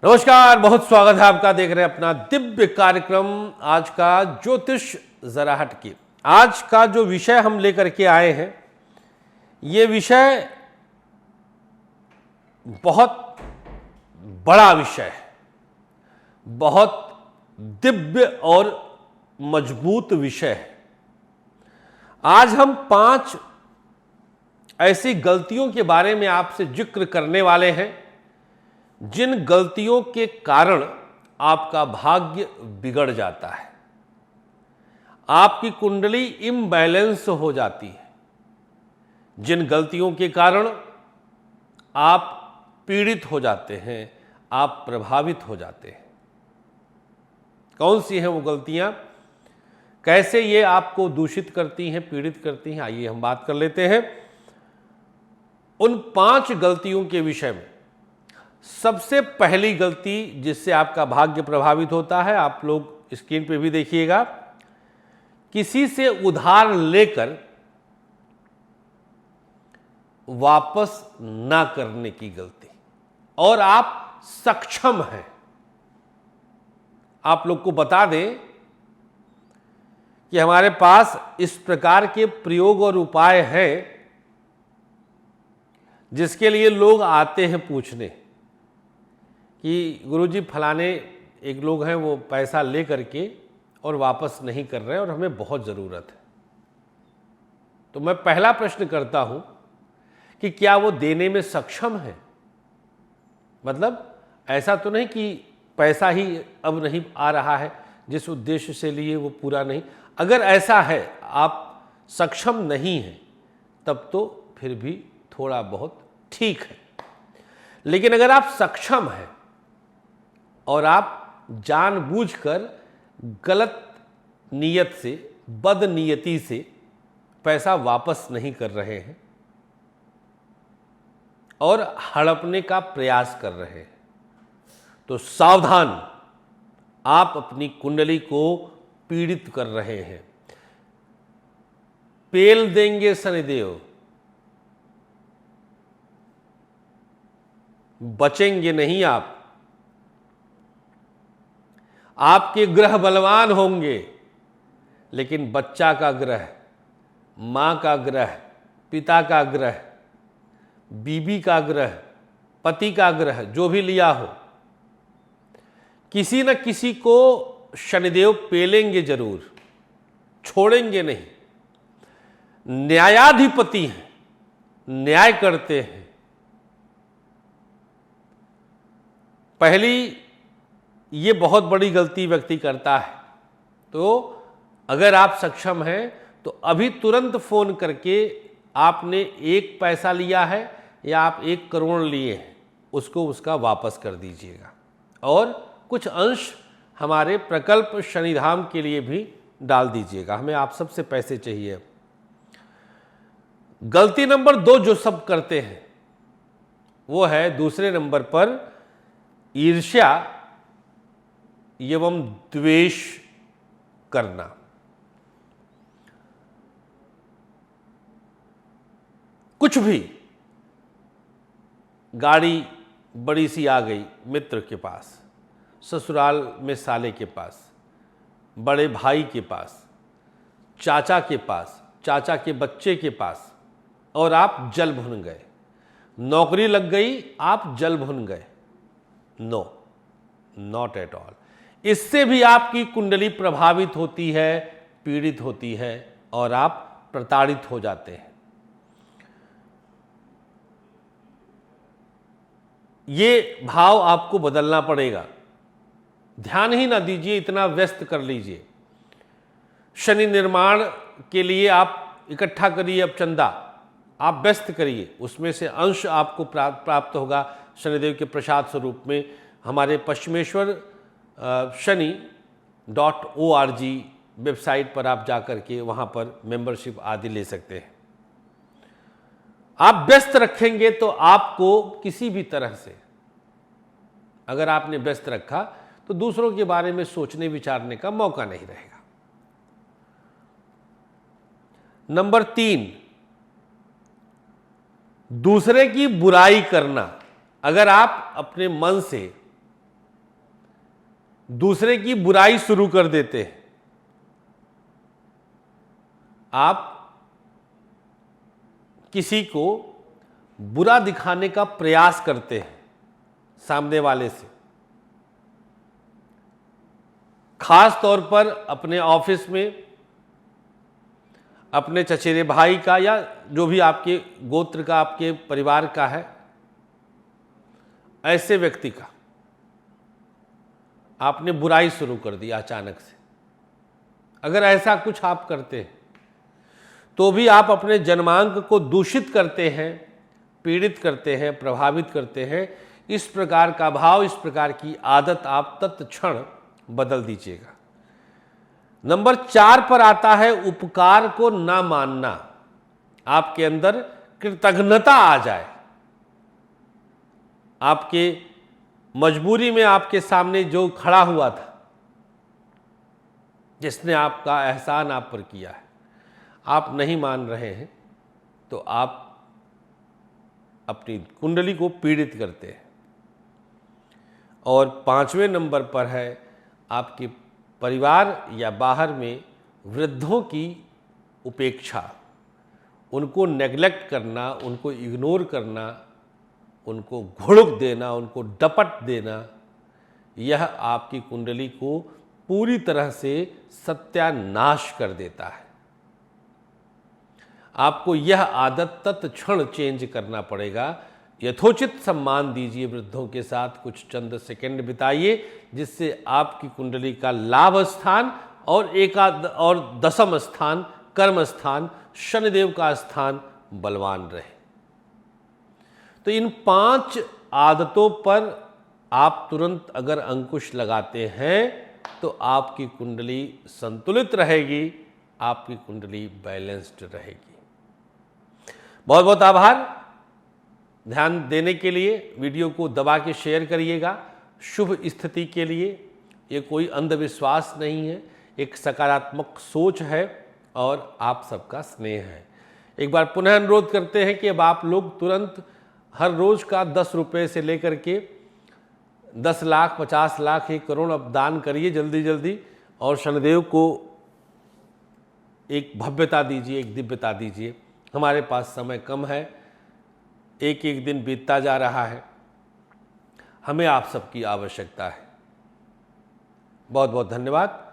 नमस्कार, बहुत स्वागत है आपका। देख रहे हैं अपना दिव्य कार्यक्रम आज का ज्योतिष जरा हटके। आज का जो विषय हम लेकर के आए हैं, ये विषय बहुत बड़ा विषय है, बहुत दिव्य और मजबूत विषय है। आज हम 5 ऐसी गलतियों के बारे में आपसे जिक्र करने वाले हैं जिन गलतियों के कारण आपका भाग्य बिगड़ जाता है, आपकी कुंडली इम्बैलेंस हो जाती है, जिन गलतियों के कारण आप पीड़ित हो जाते हैं, आप प्रभावित हो जाते हैं। कौन सी हैं वो गलतियां, कैसे ये आपको दूषित करती हैं, पीड़ित करती हैं, आइए हम बात कर लेते हैं उन 5 गलतियों के विषय में। सबसे पहली गलती जिससे आपका भाग्य प्रभावित होता है, आप लोग स्क्रीन पे भी देखिएगा, किसी से उधार लेकर वापस ना करने की गलती। और आप सक्षम हैं। आप लोग को बता दें कि हमारे पास इस प्रकार के प्रयोग और उपाय हैं जिसके लिए लोग आते हैं पूछने कि गुरुजी फलाने एक लोग हैं, वो पैसा ले करके और वापस नहीं कर रहे और हमें बहुत ज़रूरत है। तो मैं पहला प्रश्न करता हूं कि क्या वो देने में सक्षम है? मतलब ऐसा तो नहीं कि पैसा ही अब नहीं आ रहा है, जिस उद्देश्य से लिए वो पूरा नहीं। अगर ऐसा है, आप सक्षम नहीं हैं, तब तो फिर भी थोड़ा बहुत ठीक है। लेकिन अगर आप सक्षम हैं और आप जानबूझकर गलत नीयत से, बदनीयती से पैसा वापस नहीं कर रहे हैं और हड़पने का प्रयास कर रहे हैं, तो सावधान, आप अपनी कुंडली को पीड़ित कर रहे हैं। पेल देंगे शनिदेव, बचेंगे नहीं आप। आपके ग्रह बलवान होंगे, लेकिन बच्चा का ग्रह, मां का ग्रह, पिता का ग्रह, बीबी का ग्रह, पति का ग्रह, जो भी लिया हो, किसी न किसी को शनिदेव पेलेंगे जरूर, छोड़ेंगे नहीं। न्यायाधिपति हैं, न्याय करते हैं। पहली ये बहुत बड़ी गलती व्यक्ति करता है। तो अगर आप सक्षम हैं तो अभी तुरंत फोन करके, आपने 1 पैसा लिया है या आप 1 करोड़ लिए हैं, उसको उसका वापस कर दीजिएगा और कुछ अंश हमारे प्रकल्प शनिधाम के लिए भी डाल दीजिएगा। हमें आप सबसे पैसे चाहिए। गलती नंबर 2 जो सब करते हैं वो है दूसरे नंबर पर ईर्ष्या एवं द्वेष करना। कुछ भी गाड़ी बड़ी सी आ गई मित्र के पास, ससुराल में साले के पास, बड़े भाई के पास, चाचा के पास, चाचा के बच्चे के पास, और आप जल भुन गए। नौकरी लग गई, आप जल भुन गए। No, not at all. इससे भी आपकी कुंडली प्रभावित होती है, पीड़ित होती है और आप प्रताड़ित हो जाते हैं। ये भाव आपको बदलना पड़ेगा। ध्यान ही ना दीजिए, इतना व्यस्त कर लीजिए। शनि निर्माण के लिए आप इकट्ठा करिए, अब चंदा आप व्यस्त करिए, उसमें से अंश आपको प्राप्त होगा शनिदेव के प्रसाद स्वरूप में। हमारे पश्चिमेश्वर shani.org वेबसाइट पर आप जाकर के वहाँ पर मेंबरशिप आदि ले सकते हैं। आप व्यस्त रखेंगे तो आपको किसी भी तरह से, अगर आपने व्यस्त रखा तो दूसरों के बारे में सोचने विचारने का मौका नहीं रहेगा। नंबर 3, दूसरे की बुराई करना। अगर आप अपने मन से दूसरे की बुराई शुरू कर देते हैं। आप किसी को बुरा दिखाने का प्रयास करते हैं सामने वाले से, खास तौर पर अपने ऑफिस में, अपने चचेरे भाई का या जो भी आपके गोत्र का, आपके परिवार का है, ऐसे व्यक्ति का आपने बुराई शुरू कर दी अचानक से। अगर ऐसा कुछ आप करते हैं तो भी आप अपने जन्मांक को दूषित करते हैं, पीड़ित करते हैं, प्रभावित करते हैं। इस प्रकार का भाव, इस प्रकार की आदत आप तत्क्षण बदल दीजिएगा। नंबर 4 पर आता है उपकार को ना मानना। आपके अंदर कृतज्ञता आ जाए। आपके मजबूरी में आपके सामने जो खड़ा हुआ था, जिसने आपका एहसान आप पर किया है, आप नहीं मान रहे हैं, तो आप अपनी कुंडली को पीड़ित करते हैं। और 5वें नंबर पर है आपके परिवार या बाहर में वृद्धों की उपेक्षा, उनको नेग्लेक्ट करना, उनको इग्नोर करना, उनको घुड़क देना, उनको डपट देना। यह आपकी कुंडली को पूरी तरह से सत्यानाश कर देता है। आपको यह आदत तत्क्षण चेंज करना पड़ेगा। यथोचित सम्मान दीजिए वृद्धों के साथ, कुछ चंद सेकंड बिताइए, जिससे आपकी कुंडली का लाभ स्थान और और 10वां स्थान, कर्म स्थान, शनिदेव का स्थान बलवान रहे। तो इन 5 आदतों पर आप तुरंत अगर अंकुश लगाते हैं तो आपकी कुंडली संतुलित रहेगी, आपकी कुंडली बैलेंस्ड रहेगी। बहुत बहुत आभार ध्यान देने के लिए। वीडियो को दबा के शेयर करिएगा। शुभ स्थिति के लिए ये कोई अंधविश्वास नहीं है, एक सकारात्मक सोच है और आप सबका स्नेह है। एक बार पुनः अनुरोध करते हैं कि अब आप लोग तुरंत हर रोज का 10 रुपये से लेकर के 10 लाख, 50 लाख, 1 करोड़ अब दान करिए जल्दी जल्दी, और शनिदेव को एक भव्यता दीजिए, एक दिव्यता दीजिए। हमारे पास समय कम है, एक एक दिन बीतता जा रहा है, हमें आप सबकी आवश्यकता है। बहुत बहुत धन्यवाद।